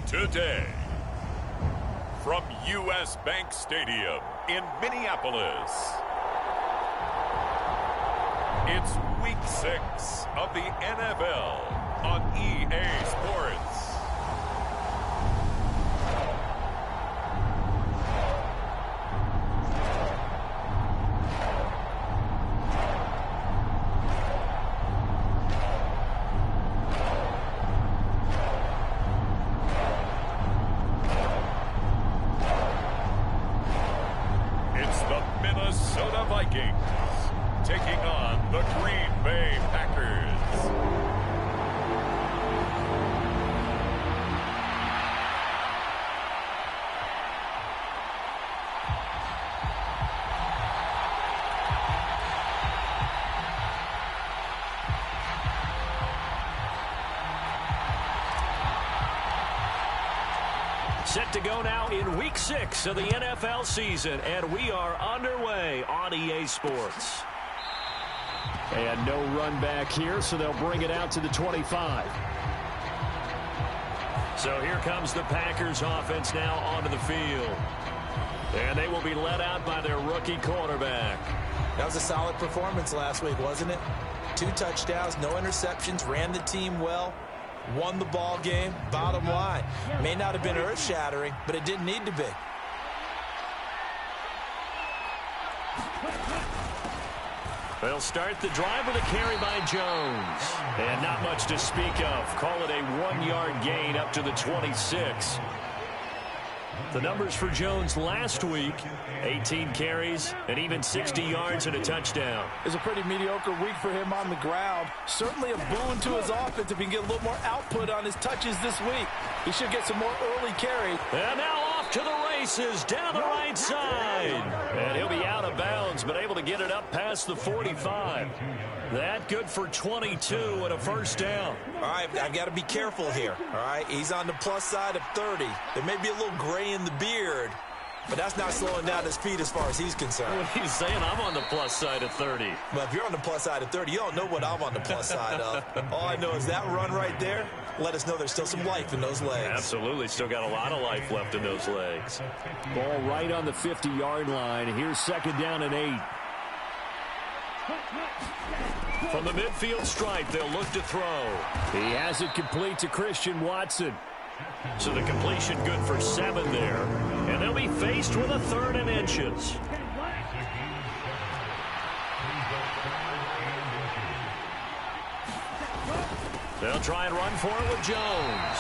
Today, from U.S. Bank Stadium in Minneapolis, it's Week 6 of the NFL on EA Sports. Taking on the Green Bay Packers. Set to go now in Week 6 of the NFL season, and we are underway on EA Sports. And no run back here, so they'll bring it out to the 25. So here comes the Packers offense now onto the field. And they will be led out by their rookie quarterback. That was a solid performance last week, wasn't it? 2 touchdowns, no interceptions, ran the team well, won the ball game. Bottom line, may not have been earth-shattering, but it didn't need to be. They'll start the drive with a carry by Jones. And not much to speak of. Call it a 1-yard gain up to the 26. The numbers for Jones last week, 18 carries and even 60 yards and a touchdown. It's a pretty mediocre week for him on the ground. Certainly a boon to his offense if he can get a little more output on his touches this week. He should get some more early carries. And now off to the races down the right side. And he'll be out of bounds, but able to get it up past the 45. That good for 22 and a first down. All right, I've got to be careful here. All right, he's on the plus side of 30. There may be a little gray in the beard, but that's not slowing down his feet as far as he's concerned. What he's saying, I'm on the plus side of 30. Well, if you're on the plus side of 30, you don't know what I'm on the plus side of. All I know is that run right there let us know there's still some life in those legs. Absolutely, still got a lot of life left in those legs. Ball right on the 50-yard line. Here's second down and 8. From the midfield stripe, they'll look to throw. He has it complete to Christian Watson. So the completion good for 7 there. And they'll be faced with a 3rd and inches. They'll try and run for it with Jones.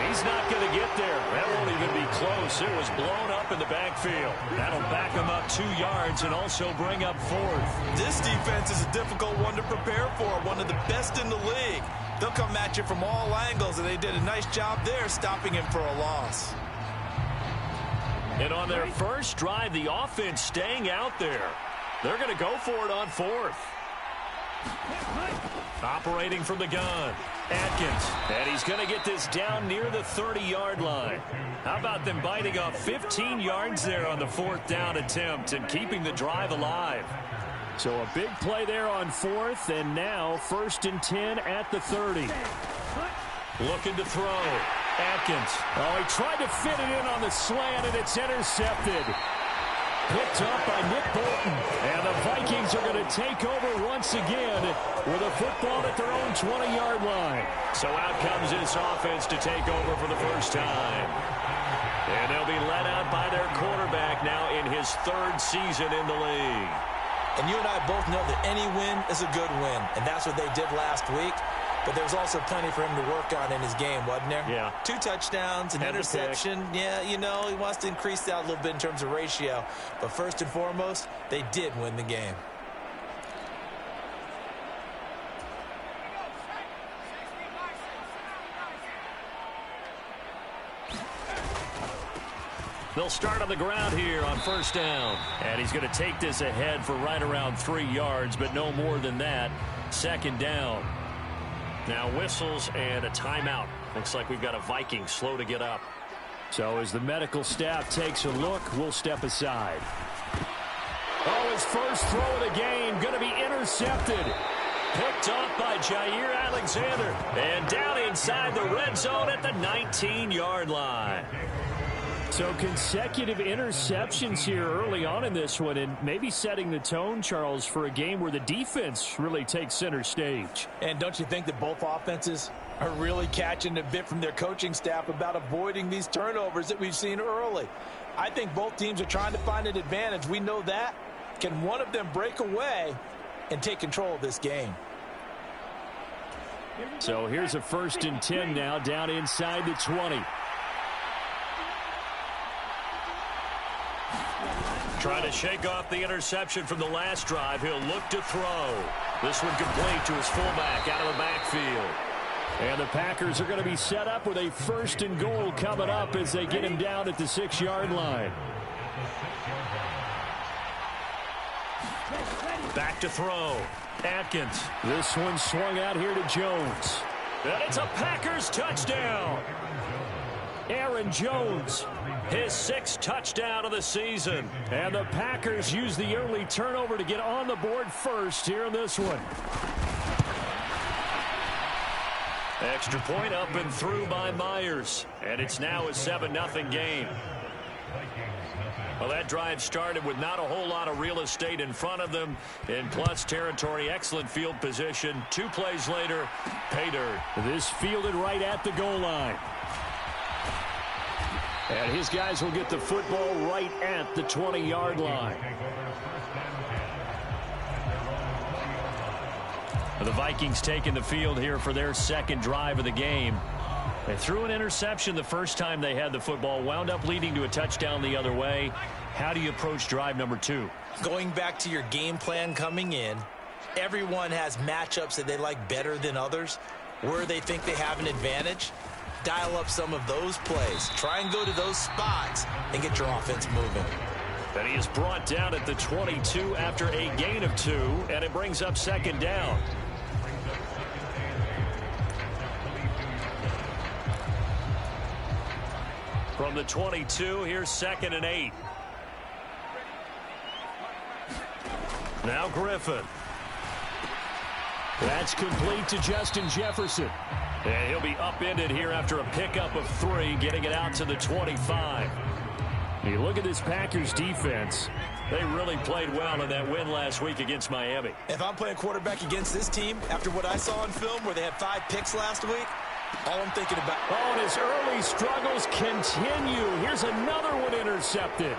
He's not going to get there. That won't even be close. It was blown up in the backfield. That'll back him up 2 yards and also bring up 4th. This defense is a difficult one to prepare for. One of the best in the league. They'll come at you from all angles, and they did a nice job there stopping him for a loss. And on their first drive, the offense staying out there. They're going to go for it on 4th. Operating from the gun, Atkins. And he's going to get this down near the 30-yard line. How about them biting off 15 yards there on the 4th down attempt and keeping the drive alive? So a big play there on 4th, and now 1st and 10 at the 30. Looking to throw. Atkins. Oh, he tried to fit it in on the slant, and it's intercepted. Picked up by Nick Bolton. And the Vikings are going to take over once again with a football at their own 20-yard line. So out comes this offense to take over for the first time. And they'll be led out by their quarterback now in his 3rd season in the league. And you and I both know that any win is a good win, and that's what they did last week. But there was also plenty for him to work on in his game, wasn't there? Yeah. 2 touchdowns, an interception. Yeah, you know, he wants to increase that a little bit in terms of ratio. But first and foremost, they did win the game. They'll start on the ground here on 1st down. And he's going to take this ahead for right around 3 yards, but no more than that. 2nd down. Now whistles and a timeout. Looks like we've got a Viking slow to get up. So as the medical staff takes a look, we'll step aside. Oh, his first throw of the game going to be intercepted. Picked off by Jair Alexander. And down inside the red zone at the 19-yard line. So consecutive interceptions here early on in this one, and maybe setting the tone, Charles, for a game where the defense really takes center stage. And don't you think that both offenses are really catching a bit from their coaching staff about avoiding these turnovers that we've seen early? I think both teams are trying to find an advantage. We know that. Can one of them break away and take control of this game? So here's a 1st and 10 now, down inside the 20. Trying to shake off the interception from the last drive. He'll look to throw. This one complete to his fullback out of the backfield. And the Packers are going to be set up with a 1st and goal coming up as they get him down at the 6-yard line. Back to throw. Atkins. This one swung out here to Jones. And it's a Packers touchdown. Aaron Jones, his 6th touchdown of the season. And the Packers use the early turnover to get on the board first here in this one. Extra point up and through by Myers. And it's now a 7-0 game. Well, that drive started with not a whole lot of real estate in front of them. In plus territory, excellent field position. 2 plays later, pay dirt. This fielded right at the goal line. And his guys will get the football right at the 20-yard line. The Vikings taking the field here for their 2nd drive of the game. They threw an interception the first time they had the football, wound up leading to a touchdown the other way. How do you approach drive number 2? Going back to your game plan coming in, everyone has matchups that they like better than others. Where they think they have an advantage, dial up some of those plays. Try and go to those spots and get your offense moving. And he is brought down at the 22 after a gain of 2, and it brings up 2nd down. From the 22, here's 2nd and 8. Now Griffin. That's complete to Justin Jefferson. And he'll be upended here after a pickup of 3, getting it out to the 25. You look at this Packers defense. They really played well in that win last week against Miami. If I'm playing quarterback against this team, after what I saw on film where they had 5 picks last week, all I'm thinking about... Oh, and his early struggles continue. Here's another one intercepted.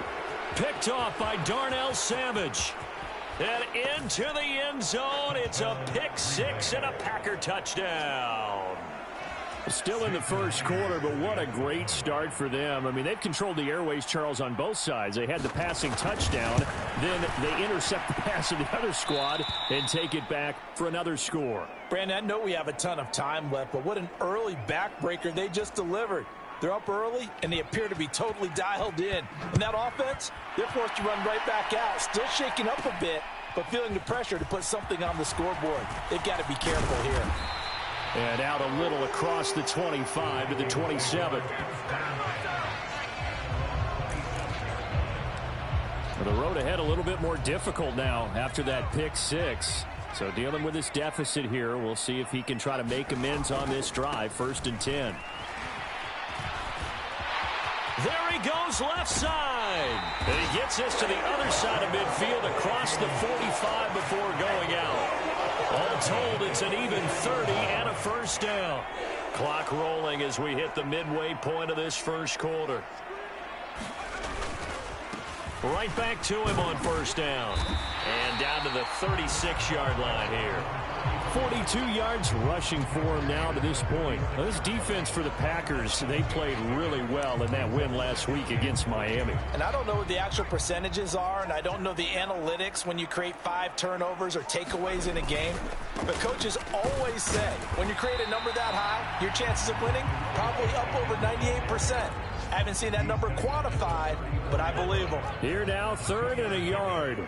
Picked off by Darnell Savage. And into the end zone. It's a pick 6 and a Packer touchdown. Still in the first quarter, but what a great start for them. I mean, they've controlled the airways, Charles, on both sides. They had the passing touchdown. Then they intercept the pass of the other squad and take it back for another score. Brandon, I know we have a ton of time left, but what an early backbreaker they just delivered. They're up early, and they appear to be totally dialed in. And that offense, they're forced to run right back out. Still shaking up a bit, but feeling the pressure to put something on the scoreboard. They've got to be careful here. And out a little across the 25 to the 27. The road ahead a little bit more difficult now after that pick 6. So dealing with this deficit here, we'll see if he can try to make amends on this drive. 1st and 10. There he goes left side. And he gets this to the other side of midfield across the 45 before going out. All told, it's an even 30 and a 1st down. Clock rolling as we hit the midway point of this first quarter. Right back to him on 1st down. And down to the 36-yard line here. 42 yards rushing for him now to this point. Now, this defense for the Packers, they played really well in that win last week against Miami. And I don't know what the actual percentages are, and I don't know the analytics when you create 5 turnovers or takeaways in a game. But coaches always say, when you create a number that high, your chances of winning probably up over 98%. I haven't seen that number quantified, but I believe them. Here now, 3rd and a yard.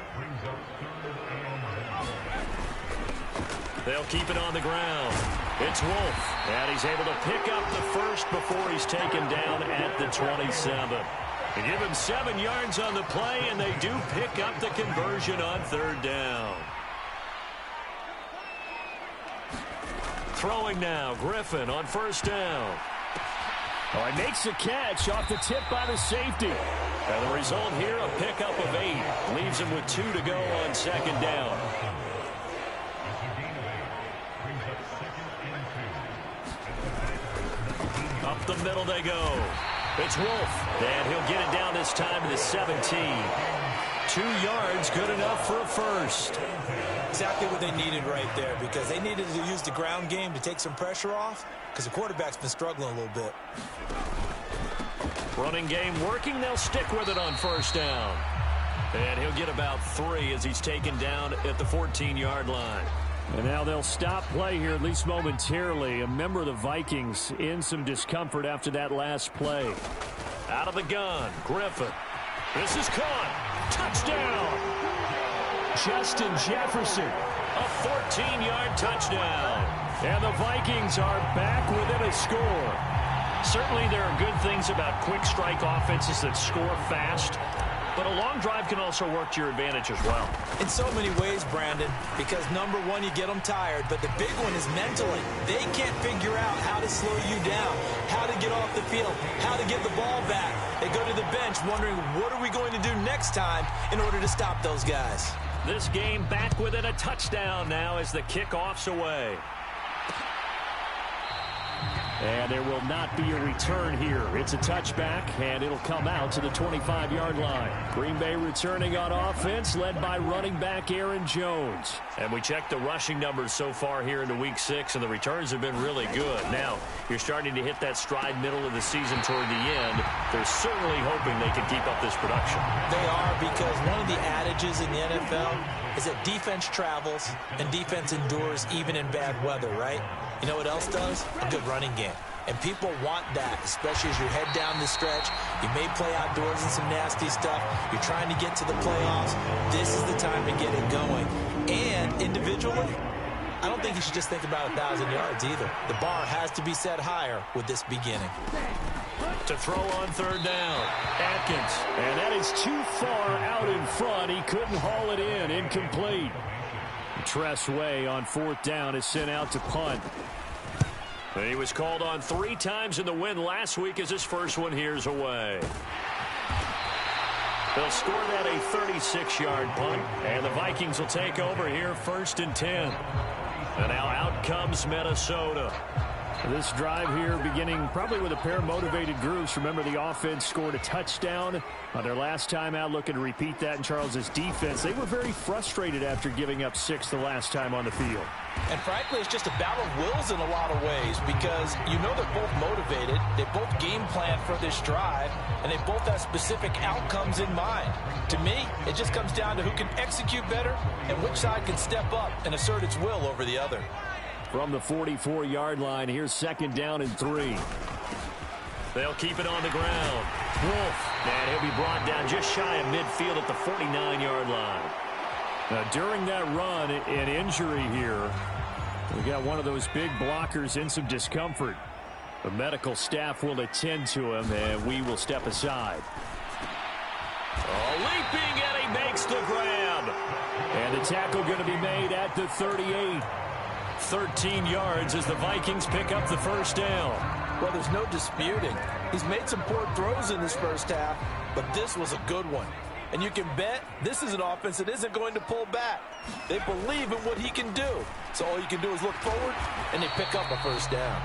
They'll keep it on the ground. It's Wolf, and he's able to pick up the first before he's taken down at the 27. They give him 7 yards on the play, and they do pick up the conversion on 3rd down. Throwing now, Griffin on first down. Oh, he makes the catch off the tip by the safety. And the result here, a pickup of 8. Leaves him with 2 to go on second down. Up the middle they go. It's Wolf. And he'll get it down this time to the 17. 2 yards, good enough for a first. Exactly what they needed right there, because they needed to use the ground game to take some pressure off, because the quarterback's been struggling a little bit. Running game working. They'll stick with it on first down. And he'll get about 3 as he's taken down at the 14-yard line. And now they'll stop play here, at least momentarily. A member of the Vikings in some discomfort after that last play. Out of the gun, Griffin. This is caught. Touchdown. Justin Jefferson. A 14-yard touchdown. And the Vikings are back within a score. Certainly there are good things about quick strike offenses that score fast. But a long drive can also work to your advantage as well. In so many ways, Brandon, because number one, you get them tired, but the big one is mentally. They can't figure out how to slow you down, how to get off the field, how to get the ball back. They go to the bench wondering, what are we going to do next time in order to stop those guys? This game back within a touchdown now as the kickoff's away. And there will not be a return here. It's a touchback, and it'll come out to the 25-yard line. Green Bay returning on offense, led by running back Aaron Jones. And we checked the rushing numbers so far here into Week 6, and the returns have been really good. Now, you're starting to hit that stride middle of the season toward the end. They're certainly hoping they can keep up this production. They are, because one of the adages in the NFL is that defense travels and defense endures even in bad weather, right? You know what else does? A good running game. And people want that, especially as you head down the stretch. You may play outdoors in some nasty stuff. You're trying to get to the playoffs. This is the time to get it going. And individually, I don't think you should just think about 1,000 yards either. The bar has to be set higher with this beginning. To throw on third down, Atkins. And that is too far out in front. He couldn't haul it in. Incomplete. Tress Way on fourth down is sent out to punt. He was called on 3 times in the win last week as his first one here's away. They'll score that a 36-yard punt, and the Vikings will take over here 1st and 10. And now out comes Minnesota. This drive here beginning probably with a pair of motivated groups. Remember, the offense scored a touchdown on their last time out, looking to repeat that in Charles's defense. They were very frustrated after giving up 6 the last time on the field. And frankly, it's just a battle of wills in a lot of ways, because you know they're both motivated, they both game plan for this drive, and they both have specific outcomes in mind. To me, it just comes down to who can execute better and which side can step up and assert its will over the other. From the 44-yard line, here's 2nd down and 3. They'll keep it on the ground. Wolf, and he'll be brought down just shy of midfield at the 49-yard line. Now, during that run, an injury here. We got one of those big blockers in some discomfort. The medical staff will attend to him, and we will step aside. Oh, leaping, and he makes the grab. And the tackle going to be made at the 38. 13 yards as the Vikings pick up the first down. Well, there's no disputing. He's made some poor throws in this first half, but this was a good one. And you can bet this is an offense that isn't going to pull back. They believe in what he can do. So all you can do is look forward, and they pick up a first down.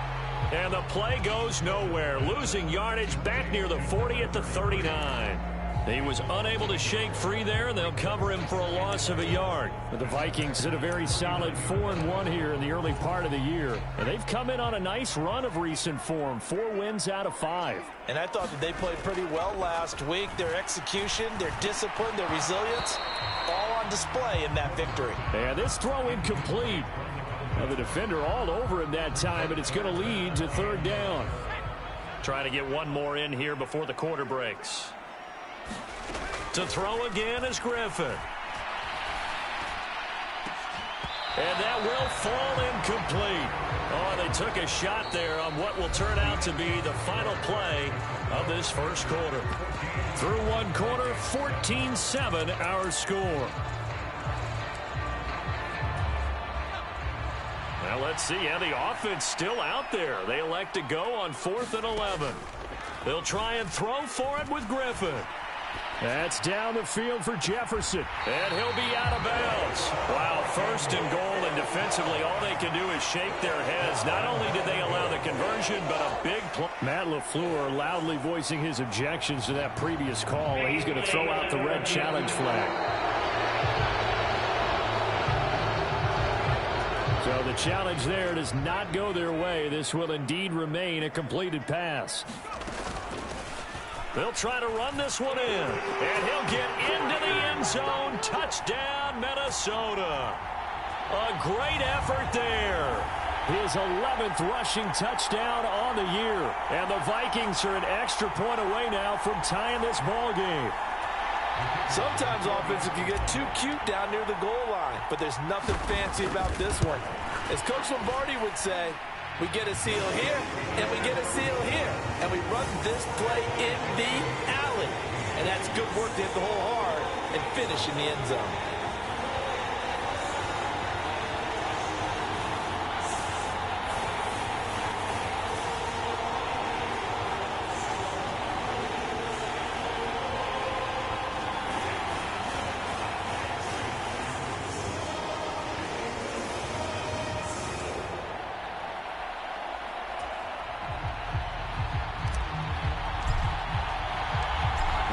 And the play goes nowhere, losing yardage back near the 40 at the 39. He was unable to shake free there, and they'll cover him for a loss of a yard. But the Vikings did a very solid 4-1 here in the early part of the year. And they've come in on a nice run of recent form, 4 wins out of 5. And I thought that they played pretty well last week. Their execution, their discipline, their resilience, all on display in that victory. And this throw incomplete. Now the defender all over him that time, but it's going to lead to 3rd down. Trying to get one more in here before the quarter breaks. To throw again is Griffin. And that will fall incomplete. Oh, they took a shot there on what will turn out to be the final play of this first quarter. Through one quarter, 14-7 our score. Well, let's see. Yeah, the offense still out there. They elect to go on 4th and 11. They'll try and throw for it with Griffin. That's down the field for Jefferson. And he'll be out of bounds. Wow, 1st and goal, and defensively all they can do is shake their heads. Not only did they allow the conversion, but a big play. Matt LaFleur loudly voicing his objections to that previous call. He's going to throw out the red challenge flag. So the challenge there does not go their way. This will indeed remain a completed pass. They'll try to run this one in, and he'll get into the end zone. Touchdown, Minnesota. A great effort there. His 11th rushing touchdown on the year. And the Vikings are an extra point away now from tying this ball game. Sometimes offenses can get too cute down near the goal line, but there's nothing fancy about this one. As Coach Lombardi would say, we get a seal here, and we get a seal here. And we run this play in the alley. And that's good work to hit the hole hard and finish in the end zone.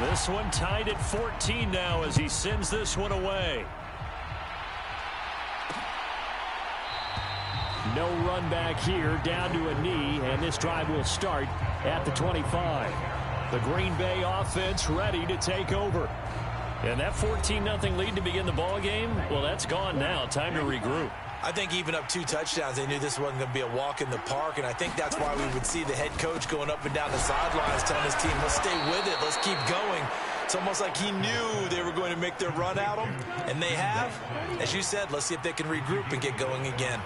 This one tied at 14 now as he sends this one away. No run back here, down to a knee, and this drive will start at the 25. The Green Bay offense ready to take over. And that 14-0 lead to begin the ball game, well, that's gone now. Time to regroup. I think even up 2 touchdowns, they knew this wasn't going to be a walk in the park, and I think that's why we would see the head coach going up and down the sidelines telling his team, let's stay with it, let's keep going. It's almost like he knew they were going to make their run at him, and they have. As you said, let's see if they can regroup and get going again.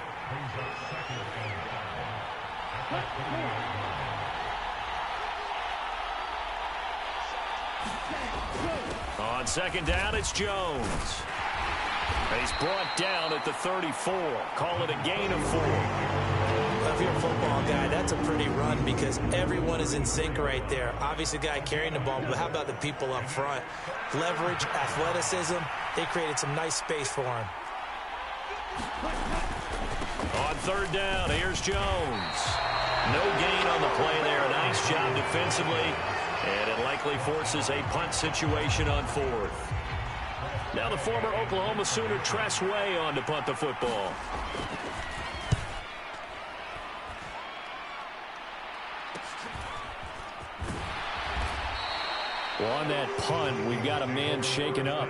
On 2nd down, it's Jones. He's brought down at the 34. Call it a gain of 4. Well, if you're a football guy, that's a pretty run because everyone is in sync right there. Obviously, the guy carrying the ball, but how about the people up front? Leverage, athleticism, they created some nice space for him. On 3rd down, here's Jones. No gain on the play there. Nice job defensively, and it likely forces a punt situation on 4th. Now the former Oklahoma Sooner Tress Way on to punt the football. Well, on that punt, we've got a man shaken up.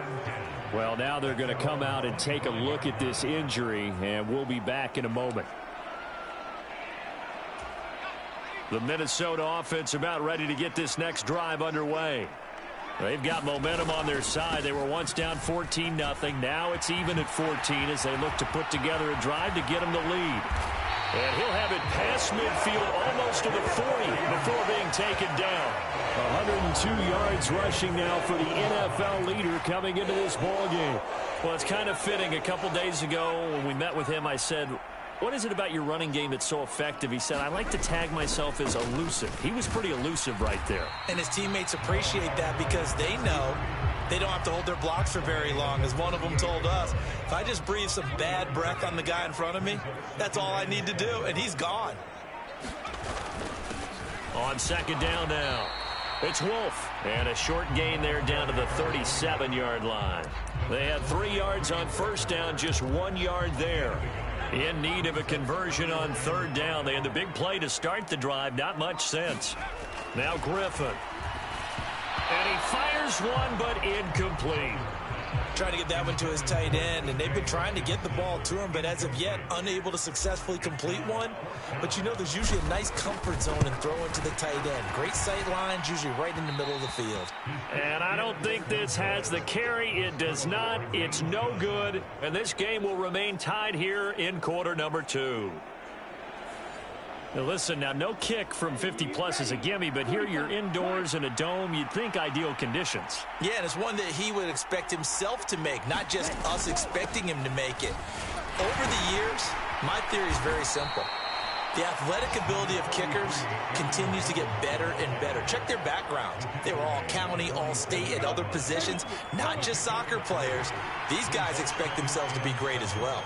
Well, now they're going to come out and take a look at this injury, and we'll be back in a moment. The Minnesota offense about ready to get this next drive underway. They've got momentum on their side. They were once down 14-0. Now it's even at 14 as they look to put together a drive to get them the lead. And he'll have it past midfield almost to the 40 before being taken down. 102 yards rushing now for the NFL leader coming into this ball game. Well, it's kind of fitting. A couple days ago when we met with him, I said, what is it about your running game that's so effective? He said, I like to tag myself as elusive. He was pretty elusive right there. And his teammates appreciate that because they know they don't have to hold their blocks for very long. As one of them told us, if I just breathe some bad breath on the guy in front of me, that's all I need to do, and he's gone. On 2nd down now, it's Wolf. And a short gain there down to the 37-yard line. They had 3 yards on 1st down, just 1 yard there. In need of a conversion on 3rd down. They had the big play to start the drive. Not much sense. Now Griffin. And he fires one, but incomplete. Trying to get that one to his tight end, and they've been trying to get the ball to him, but as of yet, unable to successfully complete one. But you know there's usually a nice comfort zone in throwing to the tight end. Great sight lines, usually right in the middle of the field. And I don't think this has the carry. It does not. It's no good. And this game will remain tied here in quarter number 2. Now listen, now no kick from 50-plus is a gimme, but here you're indoors in a dome. You'd think ideal conditions. Yeah, and it's one that he would expect himself to make, not just us expecting him to make it. Over the years, My theory is very simple. The athletic ability of kickers continues to get better and better. Check their backgrounds. They were all county, all state, at other positions, not just soccer players. These guys expect themselves to be great as well.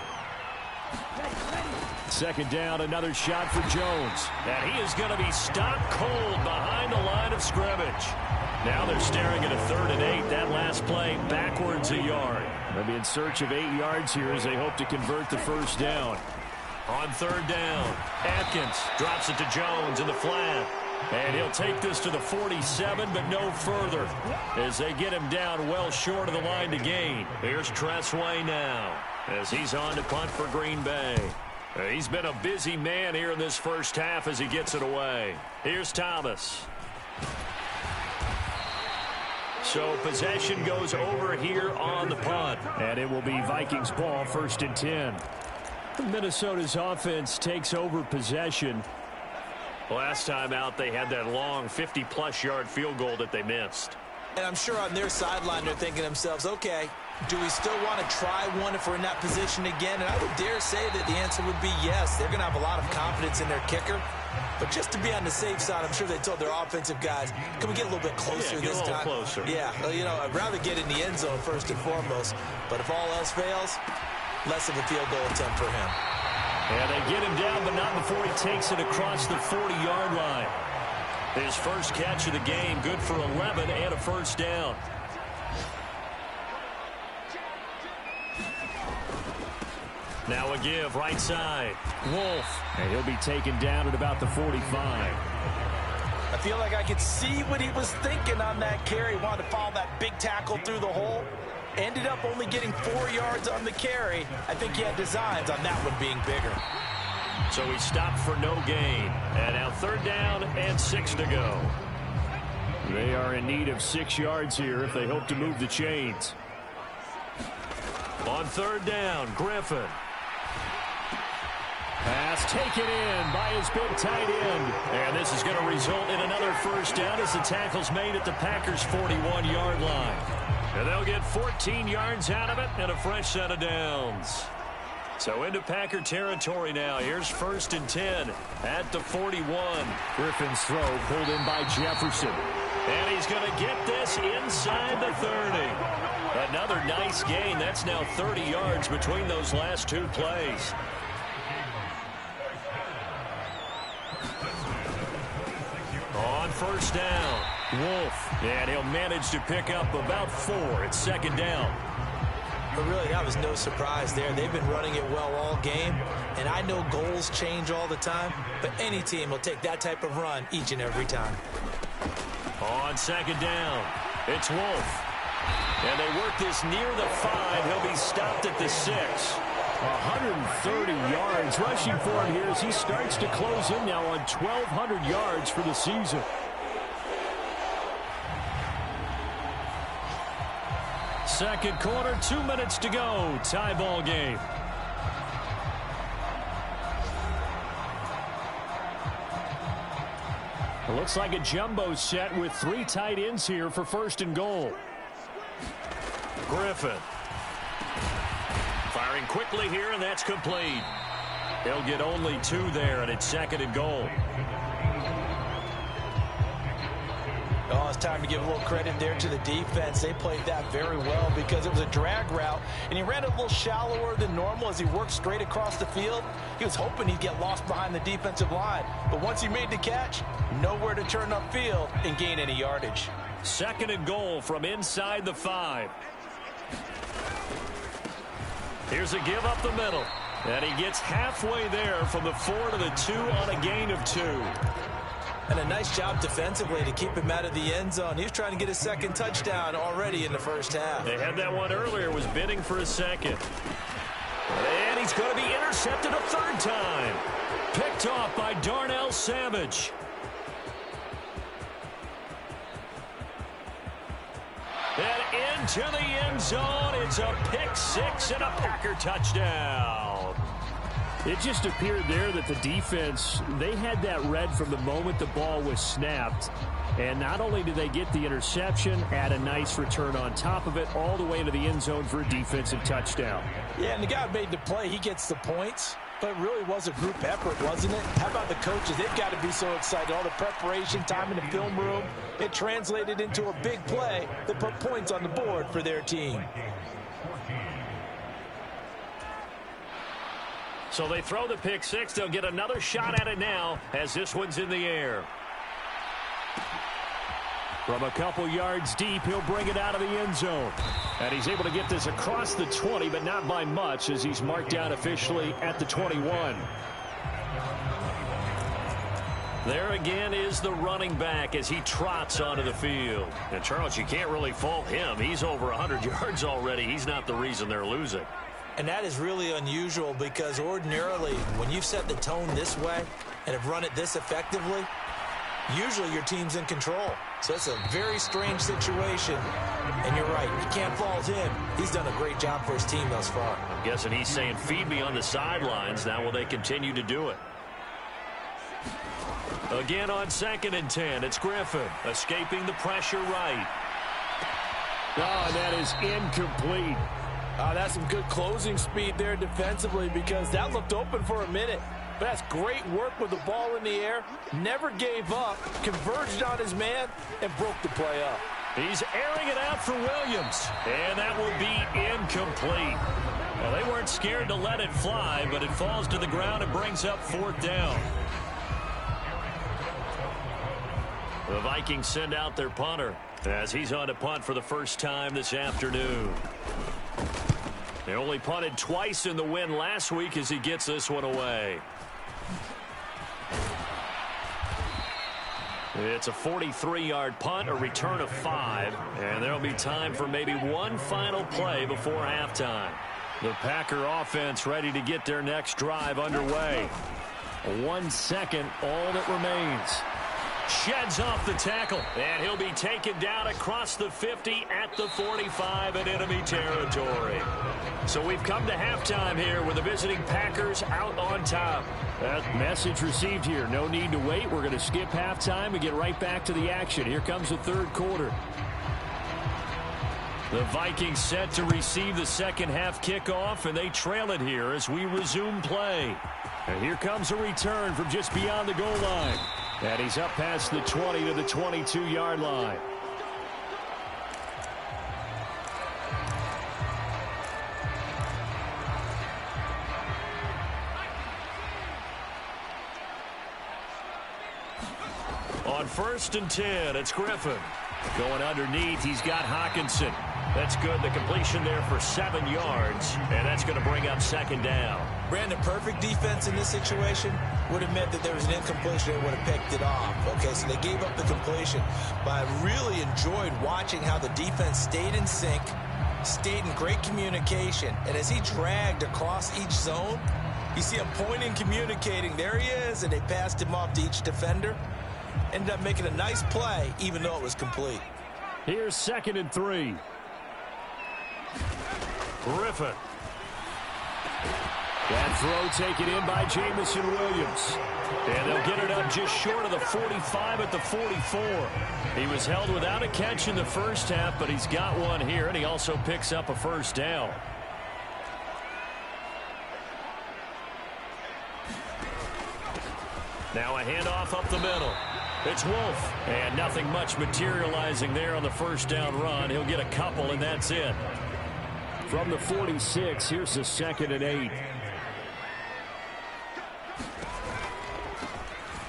Second down, another shot for Jones. And he is going to be stopped cold behind the line of scrimmage. Now they're staring at a 3rd and 8. That last play backwards a yard. They'll be in search of 8 yards here as they hope to convert the first down. On 3rd down, Atkins drops it to Jones in the flat. And he'll take this to the 47, but no further, as they get him down well short of the line to gain. Here's Tressway now, as he's on to punt for Green Bay. He's been a busy man here in this first half as he gets it away. Here's Thomas. So possession goes over here on the punt. And it will be Vikings ball, 1st and 10. Minnesota's offense takes over possession. Last time out, they had that long 50-plus yard field goal that they missed. And I'm sure on their sideline they're thinking to themselves, okay, do we still want to try one if we're in that position again? And I would dare say that the answer would be yes. They're going to have a lot of confidence in their kicker. But just to be on the safe side, I'm sure they told their offensive guys, can we get a little bit closer this time? Closer. Yeah, well, you know, I'd rather get in the end zone first and foremost. But if all else fails, less of a field goal attempt for him. And they get him down, but not before he takes it across the 40-yard line. His first catch of the game, good for 11 and a first down. Now a give, right side. Wolf. And he'll be taken down at about the 45. I feel like I could see what he was thinking on that carry. Wanted to follow that big tackle through the hole. Ended up only getting 4 yards on the carry. I think he had designs on that one being bigger. So he stopped for no gain. And now 3rd down and 6 to go. They are in need of 6 yards here if they hope to move the chains. On 3rd down, Griffin. Pass taken in by his big tight end. And this is going to result in another first down as the tackle's made at the Packers' 41-yard line. And they'll get 14 yards out of it and a fresh set of downs. So into Packer territory now. Here's 1st and 10 at the 41. Griffin's throw pulled in by Jefferson. And he's going to get this inside the 30. Another nice gain. That's now 30 yards between those last 2 plays. On 1st down, Wolf. And he'll manage to pick up about 4. It's 2nd down. But really, that was no surprise there. They've been running it well all game. And I know goals change all the time, but any team will take that type of run each and every time. On 2nd down, it's Wolf. And they work this near the 5. He'll be stopped at the 6. 130 yards rushing for him here as he starts to close in now on 1,200 yards for the season. Second quarter, 2 minutes to go. Tie ball game. It looks like a jumbo set with 3 tight ends here for 1st and goal. Griffin. Firing quickly here, and that's complete. He'll get only 2 there, and it's 2nd and goal. Oh, it's time to give a little credit there to the defense. They played that very well because it was a drag route, and he ran it a little shallower than normal as he worked straight across the field. He was hoping he'd get lost behind the defensive line, but once he made the catch, nowhere to turn upfield and gain any yardage. 2nd and goal from inside the 5. Here's a give up the middle, and he gets halfway there from the 4 to the 2 on a gain of 2. And a nice job defensively to keep him out of the end zone. He was trying to get his 2nd touchdown already in the first half. They had that one earlier, was bidding for a 2nd. And he's going to be intercepted a 3rd time. Picked off by Darnell Savage. And into the end zone, it's a pick 6 and a Packer touchdown. It just appeared there that the defense, they had that read from the moment the ball was snapped. And not only did they get the interception, add a nice return on top of it, all the way into the end zone for a defensive touchdown. Yeah, and the guy who made the play, he gets the points. But it really was a group effort, wasn't it? How about the coaches? They've got to be so excited. All the preparation, time in the film room, it translated into a big play that put points on the board for their team. So they throw the pick six. They'll get another shot at it now as this one's in the air. From a couple yards deep, he'll bring it out of the end zone. And he's able to get this across the 20, but not by much as he's marked down officially at the 21. There again is the running back as he trots onto the field. And, Charles, you can't really fault him. He's over 100 yards already. He's not the reason they're losing. And that is really unusual because ordinarily when you've set the tone this way and have run it this effectively, usually your team's in control. So it's a very strange situation. And you're right, you can't fault him. He's done a great job for his team thus far. I'm guessing he's saying, feed me on the sidelines. Now will they continue to do it? Again on 2nd and 10, it's Griffin escaping the pressure right. Oh, and that is incomplete. That's some good closing speed there defensively because that looked open for a minute. But that's great work with the ball in the air. Never gave up, converged on his man, and broke the play up. He's airing it out for Williams. And that will be incomplete. Well, they weren't scared to let it fly, but it falls to the ground and brings up 4th down. The Vikings send out their punter as he's on to punt for the first time this afternoon. They only punted twice in the win last week as he gets this one away. It's a 43-yard punt, a return of 5, and there'll be time for maybe one final play before halftime. The Packer offense ready to get their next drive underway. 1 second, all that remains. Sheds off the tackle, and he'll be taken down across the 50 at the 45 in enemy territory. So we've come to halftime here with the visiting Packers out on top. That message received here. No need to wait. We're going to skip halftime and get right back to the action. Here comes the 3rd quarter. The Vikings set to receive the second half kickoff, and they trail it here as we resume play. And here comes a return from just beyond the goal line. And he's up past the 20 to the 22-yard line. On 1st and 10, it's Griffin. Going underneath, he's got Hawkinson. That's good. The completion there for 7 yards, and that's going to bring up 2nd down. Brandon, perfect defense in this situation would have meant that there was an incompletion and would have picked it off. Okay, so they gave up the completion. But I really enjoyed watching how the defense stayed in sync, stayed in great communication, and as he dragged across each zone, you see him pointing, communicating. There he is, and they passed him off to each defender. Ended up making a nice play, even though it was complete. Here's 2nd and 3. Griffin. That throw taken in by Jamison Williams. And they'll get it up just short of the 45 at the 44. He was held without a catch in the first half, but he's got one here, and he also picks up a 1st down. Now a handoff up the middle. It's Wolf. And nothing much materializing there on the 1st down run. He'll get a couple, and that's it. From the 46, here's the 2nd and 8.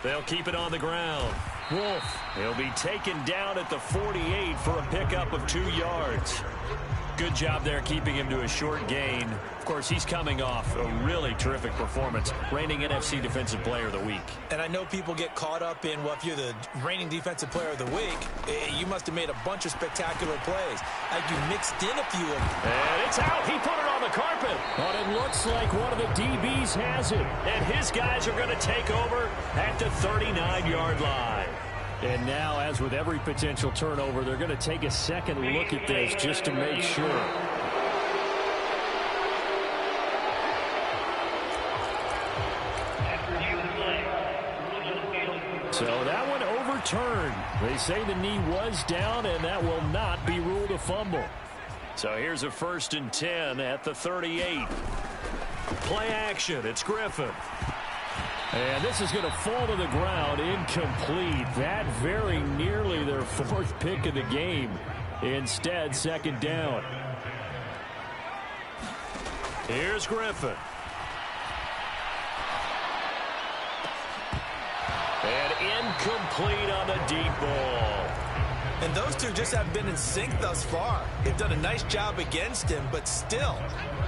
They'll keep it on the ground. Wolf. He'll be taken down at the 48 for a pickup of 2 yards. Good job there keeping him to a short gain. Of course, he's coming off a really terrific performance. Reigning NFC Defensive Player of the Week. And I know people get caught up in, well, if you're the reigning Defensive Player of the Week, you must have made a bunch of spectacular plays. Like you mixed in a few of them. And it's out. He put it on the carpet. But it looks like one of the DBs has it. And his guys are going to take over at the 39-yard line. And now, as with every potential turnover, they're going to take a second look at this just to make sure. So that one overturned. They say the knee was down, and that will not be ruled a fumble. So here's a 1st and 10 at the 38. play action. It's Griffin. And this is going to fall to the ground, incomplete. That very nearly their fourth pick of the game. Instead, second down. Here's Griffin. And incomplete on the deep ball. And those two just haven't been in sync thus far. They've done a nice job against him, but still,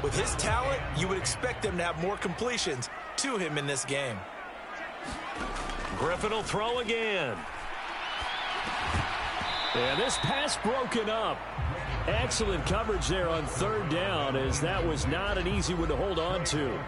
with his talent, you would expect them to have more completions to him in this game. Griffin will throw again. And this pass broken up. Excellent coverage there on third down, as that was not an easy one to hold on to.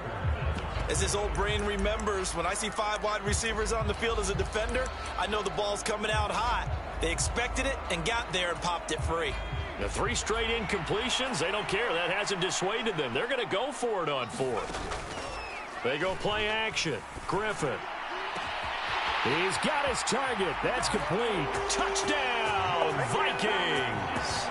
As his old brain remembers, when I see 5 wide receivers on the field as a defender, I know the ball's coming out hot. They expected it and got there and popped it free. The 3 straight incompletions, they don't care. That hasn't dissuaded them. They're going to go for it on 4th. They go play action. Griffin. He's got his target. That's complete. Touchdown, Vikings.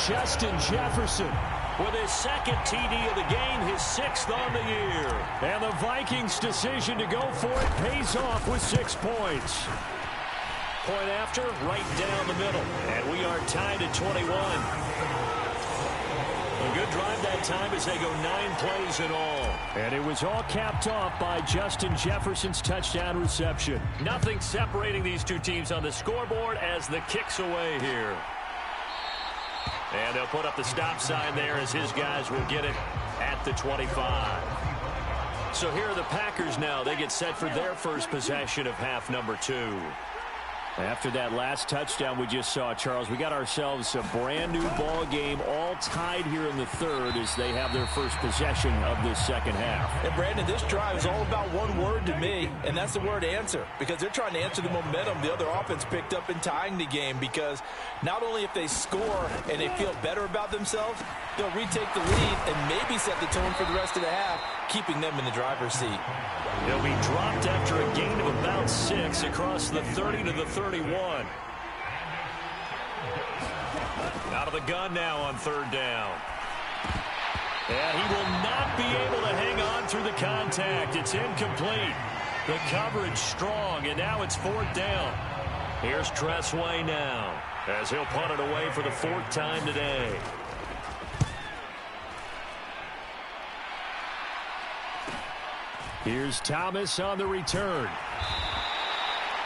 Justin Jefferson with his second TD of the game, his 6th on the year. And the Vikings' decision to go for it pays off with 6 points. Point after, right down the middle. And we are tied at 21. A good drive that time as they go 9 plays in all. And it was all capped off by Justin Jefferson's touchdown reception. Nothing separating these two teams on the scoreboard as the kick's away here. And they'll put up the stop sign there as his guys will get it at the 25. So here are the Packers now. They get set for their first possession of half number 2. After that last touchdown we just saw, Charles, we got ourselves a brand new ball game, all tied here in the third as they have their first possession of this second half. And Brandon, this drive is all about one word to me, and that's the word answer, because they're trying to answer the momentum the other offense picked up in tying the game, because not only if they score and they feel better about themselves, they'll retake the lead and maybe set the tone for the rest of the half, keeping them in the driver's seat. They'll be dropped after a gain of about 6 across the 30 to the 31. Out of the gun now on third down. And he will not be able to hang on through the contact. It's incomplete. The coverage strong, and now it's 4th down. Here's Tressway now as he'll punt it away for the 4th time today. Here's Thomas on the return.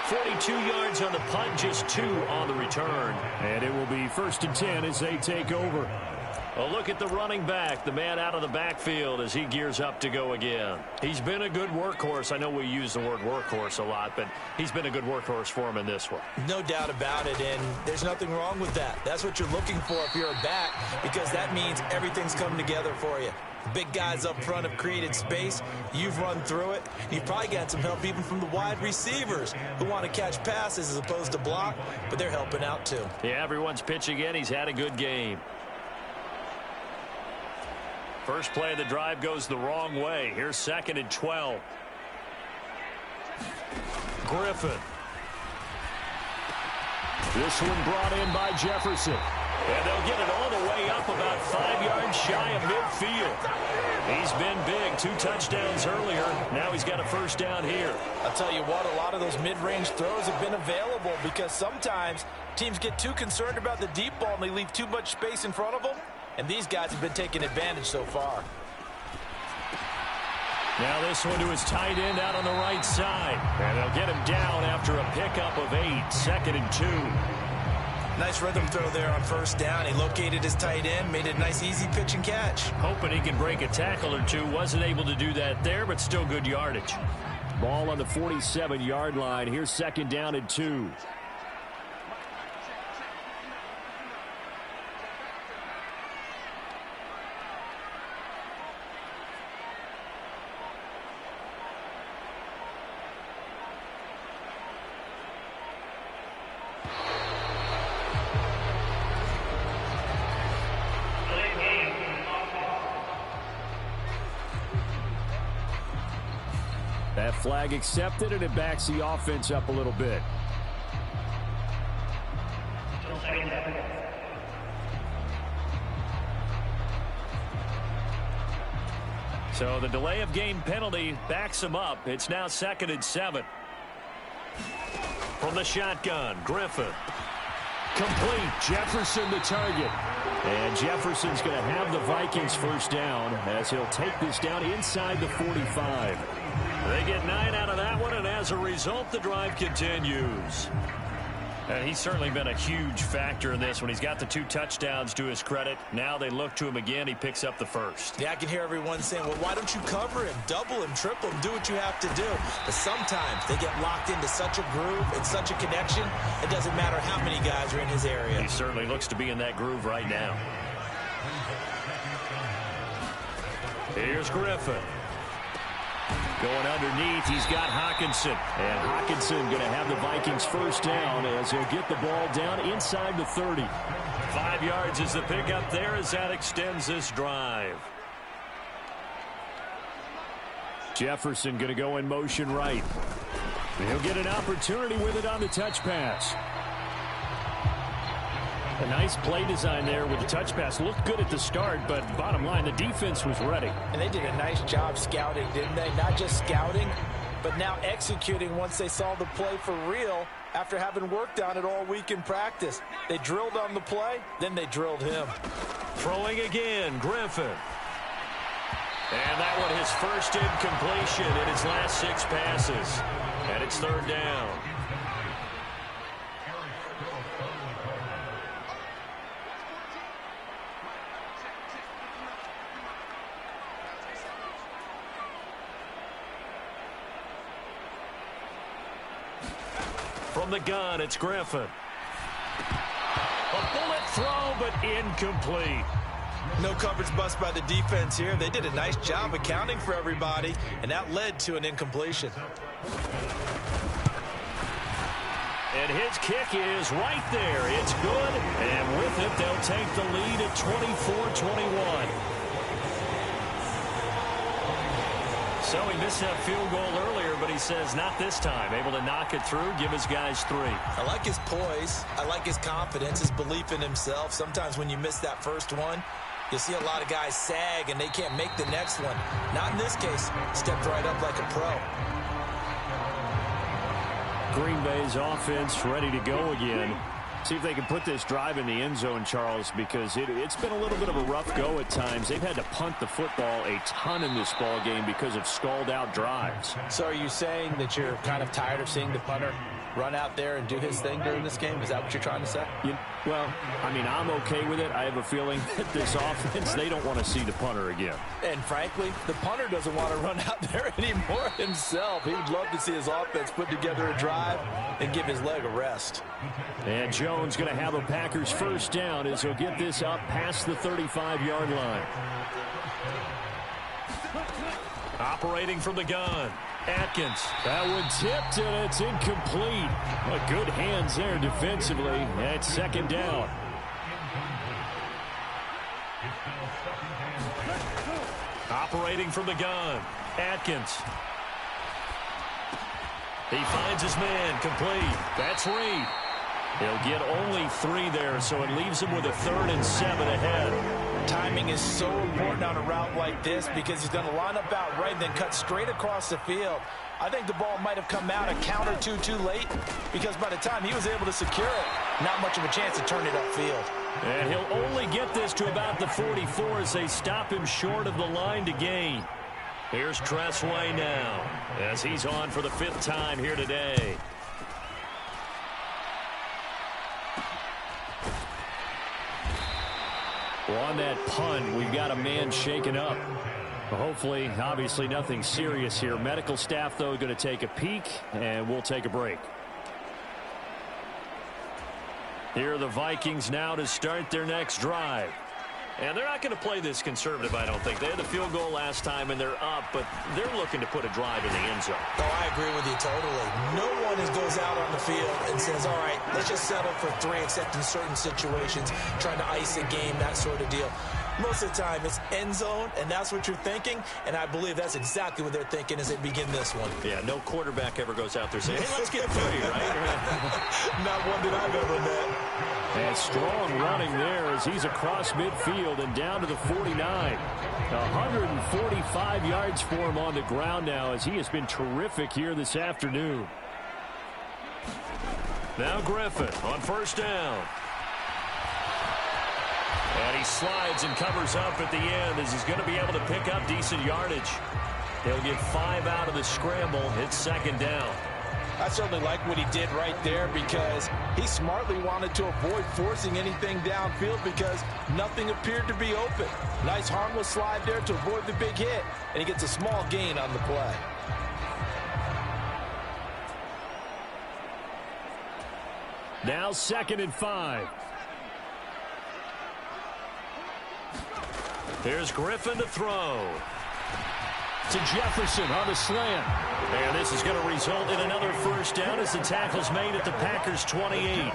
42 yards on the punt, just 2 on the return. And it will be 1st and 10 as they take over. A look at the running back, the man out of the backfield as he gears up to go again. He's been a good workhorse. I know we use the word workhorse a lot, but he's been a good workhorse for him in this one. No doubt about it, and there's nothing wrong with that. That's what you're looking for if you're a back, because that means everything's come together for you. Big guys up front have created space. You've run through it. You've probably got some help even from the wide receivers who want to catch passes as opposed to block, but they're helping out too. Yeah, everyone's pitching in. He's had a good game. First play of the drive goes the wrong way. Here's 2nd and 12. Griffin. This one brought in by Jefferson. And they'll get it all the way up about 5 yards shy of midfield. He's been big. 2 touchdowns earlier. Now he's got a first down here. I'll tell you what, a lot of those mid-range throws have been available because sometimes teams get too concerned about the deep ball and they leave too much space in front of them. And these guys have been taking advantage so far. Now this one to his tight end out on the right side. And they'll get him down after a pickup of 8. 2nd and 2. Nice rhythm throw there on first down. He located his tight end, made it a nice easy pitch and catch. Hoping he can break a tackle or two. Wasn't able to do that there, but still good yardage. Ball on the 47-yard line. Here's 2nd down and 2. That flag accepted, and it backs the offense up a little bit. So the delay of game penalty backs him up. It's now 2nd and 7. From the shotgun, Griffin. Complete. Jefferson the target. And Jefferson's going to have the Vikings first down as he'll take this down inside the 45. They get 9 out of that one, and as a result, the drive continues. And he's certainly been a huge factor in this when he's got the 2 touchdowns to his credit. Now they look to him again. He picks up the first. Yeah, I can hear everyone saying, well, why don't you cover him, double him, triple him, do what you have to do. But sometimes they get locked into such a groove and such a connection, it doesn't matter how many guys are in his area. He certainly looks to be in that groove right now. Here's Griffin. Going underneath, he's got Hockenson. And Hockenson going to have the Vikings first down as he'll get the ball down inside the 30. 5 yards is the pickup there as that extends this drive. Jefferson going to go in motion right. He'll get an opportunity with it on the touch pass. A nice play design there with the touch pass. Looked good at the start, but bottom line, the defense was ready. And they did a nice job scouting, didn't they? Not just scouting, but now executing once they saw the play for real after having worked on it all week in practice. They drilled on the play, then they drilled him. Throwing again, Griffin. And that one his first incompletion in his last 6 passes. And it's 3rd down. From the gun, it's Griffin. A bullet throw, but incomplete. No coverage bust by the defense here. They did a nice job accounting for everybody, and that led to an incompletion. And his kick is right there. It's good, and with it, they'll take the lead at 24-21. So he missed that field goal earlier, but he says not this time. Able to knock it through, give his guys 3. I like his poise. I like his confidence, his belief in himself. Sometimes when you miss that first one, you see a lot of guys sag and they can't make the next one. Not in this case. Stepped right up like a pro. Green Bay's offense ready to go again. See if they can put this drive in the end zone, Charles, because it's been a little bit of a rough go at times. They've had to punt the football a ton in this ball game because of stalled-out drives. So are you saying that you're kind of tired of seeing the punter run out there and do his thing during this game? Is that what you're trying to say? Well, I mean, I'm okay with it. I have a feeling that this offense, they don't want to see the punter again. And frankly, the punter doesn't want to run out there anymore himself. He would love to see his offense put together a drive and give his leg a rest. And Jones going to have a Packers first down as he'll get this up past the 35-yard line. Operating from the gun, Atkins. That one tipped, and it's incomplete. But good hands there defensively. At 2nd down. Operating from the gun, Atkins. He finds his man, complete. That's Reed. He'll get only 3 there, so it leaves him with a 3rd and 7 ahead. Timing is so important on a route like this because he's going to line up out right and then cut straight across the field. I think the ball might have come out a count or two too late because by the time he was able to secure it, not much of a chance to turn it upfield. And he'll only get this to about the 44 as they stop him short of the line to gain. Here's Tressway now as he's on for the 5th time here today. Well, on that punt, we've got a man shaken up. Hopefully, obviously nothing serious here. Medical staff, though, going to take a peek, and we'll take a break. Here are the Vikings now to start their next drive. And they're not going to play this conservative, I don't think. They had the field goal last time, and they're up, but they're looking to put a drive in the end zone. Oh, I agree with you totally. No one goes out on the field and says, all right, let's just settle for 3, except in certain situations, trying to ice a game, that sort of deal. Most of the time, it's end zone, and that's what you're thinking, and I believe that's exactly what they're thinking as they begin this one. Yeah, no quarterback ever goes out there saying, hey, let's get 3, right? Not one that I've ever met. And strong running there as he's across midfield and down to the 49. 145 yards for him on the ground now as he has been terrific here this afternoon. Now Griffin on first down. And he slides and covers up at the end as he's going to be able to pick up decent yardage. He'll get 5 out of the scramble. It's second down. I certainly like what he did right there because he smartly wanted to avoid forcing anything downfield because nothing appeared to be open. Nice harmless slide there to avoid the big hit, and he gets a small gain on the play. Now 2nd and 5. Here's Griffin to throw. To Jefferson on the slant. And this is going to result in another first down as the tackle's made at the Packers' 28.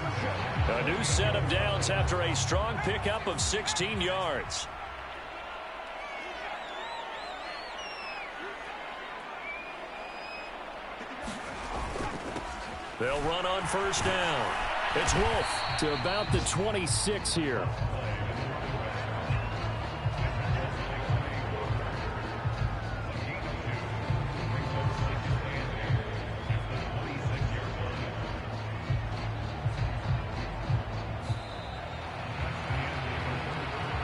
A new set of downs after a strong pickup of 16 yards. They'll run on first down. It's Wolf to about the 26 here.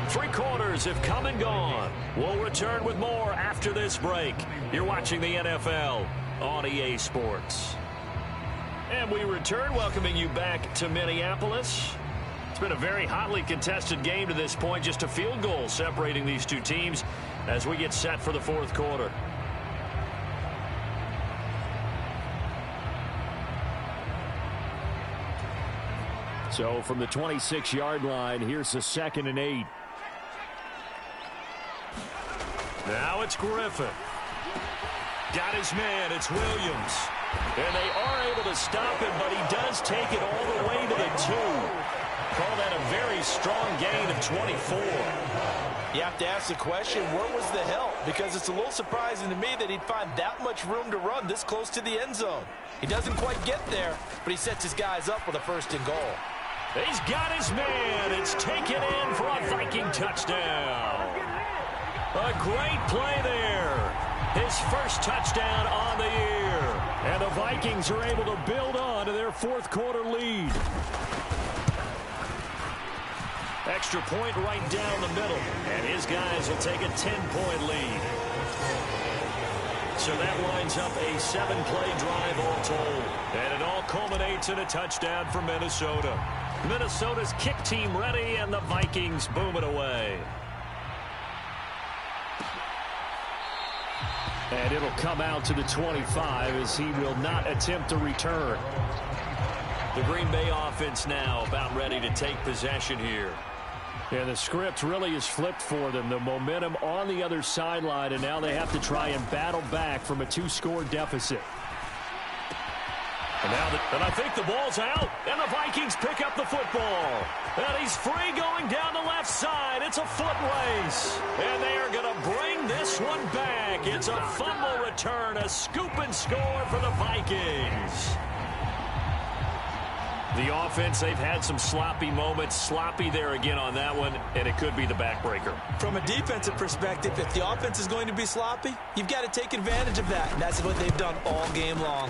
Three quarters have come and gone. We'll return with more after this break. You're watching the NFL on EA Sports. And we return, welcoming you back to Minneapolis. It's been a very hotly contested game to this point. Just a field goal separating these two teams as we get set for the fourth quarter. So from the 26-yard line, here's the 2nd and 8. Now it's Griffin. Got his man. It's Williams. And they are able to stop him, but he does take it all the way to the 2. Call that a very strong gain of 24. You have to ask the question, where was the help? Because it's a little surprising to me that he'd find that much room to run this close to the end zone. He doesn't quite get there, but he sets his guys up with a 1st and goal. He's got his man. It's taken in for a Viking touchdown. A great play there. His first touchdown on the year. And the Vikings are able to build on to their fourth quarter lead. Extra point right down the middle. And his guys will take a 10-point lead. So that lines up a 7-play drive all told. And it all culminates in a touchdown for Minnesota. Minnesota's kick team ready, and the Vikings boom it away. And it'll come out to the 25 as he will not attempt to return. The Green Bay offense now about ready to take possession here. Yeah, the script really is flipped for them. The momentum on the other sideline, and now they have to try and battle back from a 2-score deficit. And I think the ball's out, and the Vikings pick up the football. And he's free going down the left side. It's a foot race. And they are going to bring this one back. It's a fumble return, a scoop and score for the Vikings. The offense, they've had some sloppy moments. Sloppy there again on that one, and it could be the backbreaker. From a defensive perspective, if the offense is going to be sloppy, you've got to take advantage of that. And that's what they've done all game long.